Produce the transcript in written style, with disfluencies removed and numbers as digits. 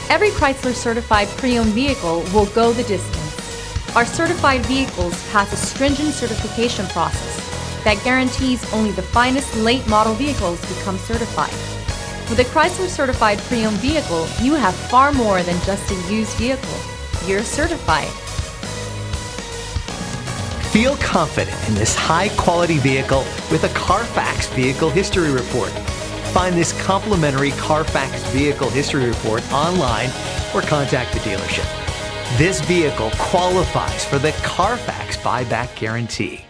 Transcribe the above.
Every Chrysler certified pre-owned vehicle will go the distance. Our certified vehicles pass a stringent certification process that guarantees only the finest late model vehicles become certified. With a Chrysler certified pre-owned vehicle, you have far more than just a used vehicle. You're certified. Feel confident in this high-quality vehicle with a Carfax Vehicle History Report. Find this complimentary Carfax Vehicle History Report online or contact the dealership. This vehicle qualifies for the Carfax Buyback Guarantee.